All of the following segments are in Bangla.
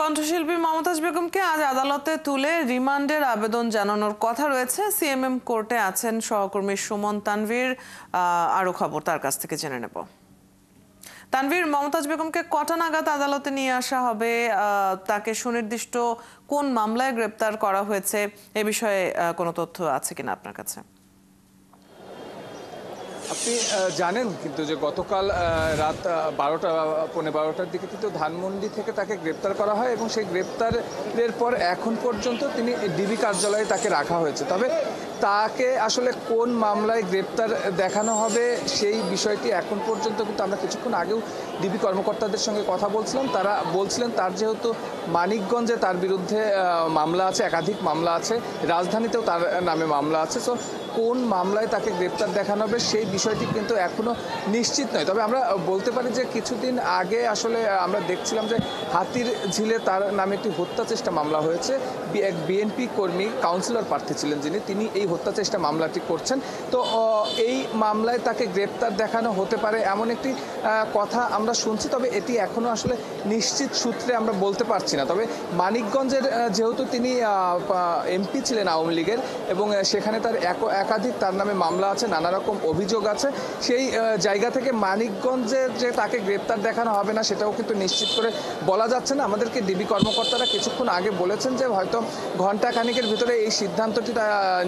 কণ্ঠশিল্পী মমতাজ বেগমকে আজ আদালতে তুলে রিমান্ডের আবেদন জানানোর কথা রয়েছে। সিএমএম কোর্টে আছেন সহকর্মী সুমন তানভীর। আরো খবর তার কাছ থেকে জেনে নেব। তানভীর, মমতাজ বেগমকে কটা নাগাদ আদালতে নিয়ে আসা হবে? তাকে সুনির্দিষ্ট কোন মামলায় গ্রেপ্তার করা হয়েছে এ বিষয়ে কোনো তথ্য আছে কিনা আপনার কাছে? আপনি জানেন কিন্তু যে গতকাল রাত 12টার দিকে কিন্তু ধানমন্ডি থেকে তাকে গ্রেপ্তার করা হয় এবং সেই গ্রেপ্তারের পর এখন পর্যন্ত তিনি ডিবি কার্যালয়ে তাকে রাখা হয়েছে। তবে তাকে আসলে কোন মামলায় গ্রেপ্তার দেখানো হবে সেই বিষয়টি এখন পর্যন্ত কিন্তু আমরা কিছুক্ষণ আগেও ডিবি কর্মকর্তাদের সঙ্গে কথা বলছিলাম। তারা বলছিলেন তার যেহেতু মানিকগঞ্জে তার বিরুদ্ধে মামলা আছে, একাধিক মামলা আছে, রাজধানীতেও তার নামে মামলা আছে, সো কোন মামলায় তাকে গ্রেপ্তার দেখানো হবে সেই বিষয়টি কিন্তু এখনও নিশ্চিত নয়। তবে আমরা বলতে পারি যে কিছুদিন আগে আসলে আমরা দেখছিলাম যে হাতির ঝিলে তার নামে একটি হত্যা চেষ্টা মামলা হয়েছে। এক বিএনপি কর্মী কাউন্সিলর প্রার্থী ছিলেন তিনি এই হত্যা চেষ্টা মামলাটি করছেন। তো এই মামলায় তাকে গ্রেপ্তার দেখানো হতে পারে এমন একটি কথা আমরা শুনছি। তবে এটি এখনও আসলে নিশ্চিত সূত্রে আমরা বলতে পারছি না। তবে মানিকগঞ্জের যেহেতু তিনি এমপি ছিলেন আওয়ামী লীগের এবং সেখানে তার একাধিক তার নামে মামলা আছে, নানা রকম অভিযোগ আছে, সেই জায়গা থেকে মানিকগঞ্জের যে তাকে গ্রেপ্তার দেখানো হবে না সেটাও কিন্তু নিশ্চিত করে বলা যাচ্ছে না। আমাদেরকে ডিবি কর্মকর্তারা কিছুক্ষণ আগে বলেছেন যে হয়তো ঘণ্টাখানিকের ভিতরে এই সিদ্ধান্তটি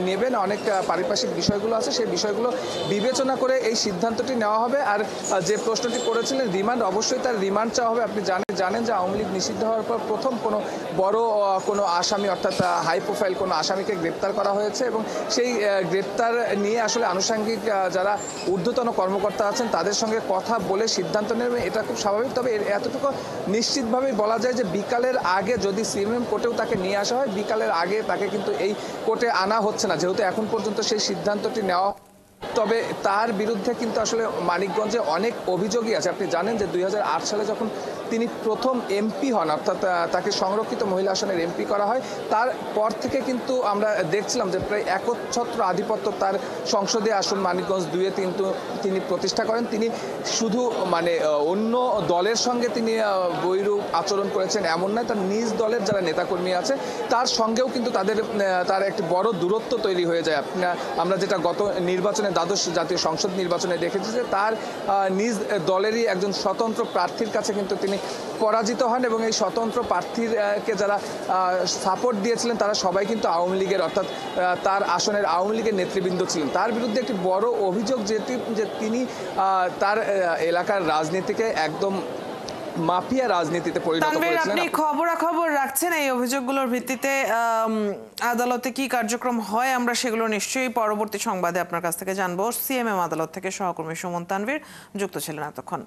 নেবেন। অনেক পারিপার্শ্বিক বিষয়গুলো আছে, সেই বিষয়গুলো বিবেচনা করে এই সিদ্ধান্তটি নেওয়া হবে। আর যে প্রশ্নটি করেছিলেন রিমান্ড, অবশ্যই তার রিমান্ড চাওয়া হবে। আপনি জানেন যে আওয়ামী লীগ নিষিদ্ধ হওয়ার পর প্রথম কোনো বড় কোনো আসামি অর্থাৎ হাই প্রোফাইল কোনো আসামিকে গ্রেপ্তার করা হয়েছে এবং সেই গ্রেপ্তার নিয়ে আসলে আনুষঙ্গিক যারা ঊর্ধ্বতন কর্মকর্তা আছেন তাদের সঙ্গে কথা বলে সিদ্ধান্ত নেবে, এটা খুব স্বাভাবিক। তবে এতটুকু নিশ্চিতভাবেই বলা যায় যে বিকালের আগে যদি সিএমএম কোর্টেও তাকে নিয়ে আসা হয়, বিকালের আগে তাকে কিন্তু এই কোর্টে আনা হচ্ছে না, যেহেতু এখন পর্যন্ত সেই সিদ্ধান্তটি নেওয়া। তবে তার বিরুদ্ধে কিন্তু আসলে মানিকগঞ্জে অনেক অভিযোগই আছে। আপনি জানেন যে 2008 সালে যখন তিনি প্রথম এমপি হন, অর্থাৎ তাকে সংরক্ষিত মহিলা আসনের এমপি করা হয়, তারপর থেকে কিন্তু আমরা দেখছিলাম যে প্রায় একচ্ছত্র আধিপত্য তার সংসদীয় আসন মানিকগঞ্জ 2-এ কিন্তু তিনি প্রতিষ্ঠা করেন। তিনি শুধু অন্য দলের সঙ্গে তিনি বৈরূপ আচরণ করেছেন এমন নয়, তার নিজ দলের যারা নেতাকর্মী আছে তার সঙ্গেও কিন্তু তার একটি বড় দূরত্ব তৈরি হয়ে যায়। আমরা যেটা গত নির্বাচনে দ্বাদশ জাতীয় সংসদ নির্বাচনে দেখেছি যে তার নিজ দলেরই একজন স্বতন্ত্র প্রার্থীর কাছে কিন্তু তিনি পরাজিত হন এবং এই স্বতন্ত্র প্রার্থীকে যারা সাপোর্ট দিয়েছিলেন তারা সবাই কিন্তু আওয়ামী লীগের, অর্থাৎ তার আসনের আওয়ামী লীগের নেতৃবৃন্দ ছিলেন। তার বিরুদ্ধে একটি বড় অভিযোগ যে তিনি তার এলাকার রাজনীতিকে একদম মাফিয়া রাজনীতিতে পরিণত করেছিলেন। আপনি খবরাখবর রাখছেন এই অভিযোগগুলোর ভিত্তিতে আদালতে কি কার্যক্রম হয় আমরা সেগুলো নিশ্চয়ই পরবর্তী সংবাদে আপনার কাছ থেকে জানবো। সিএমএম আদালত থেকে সহকর্মী সুমন তানভীর যুক্ত ছিলেন এতক্ষণ।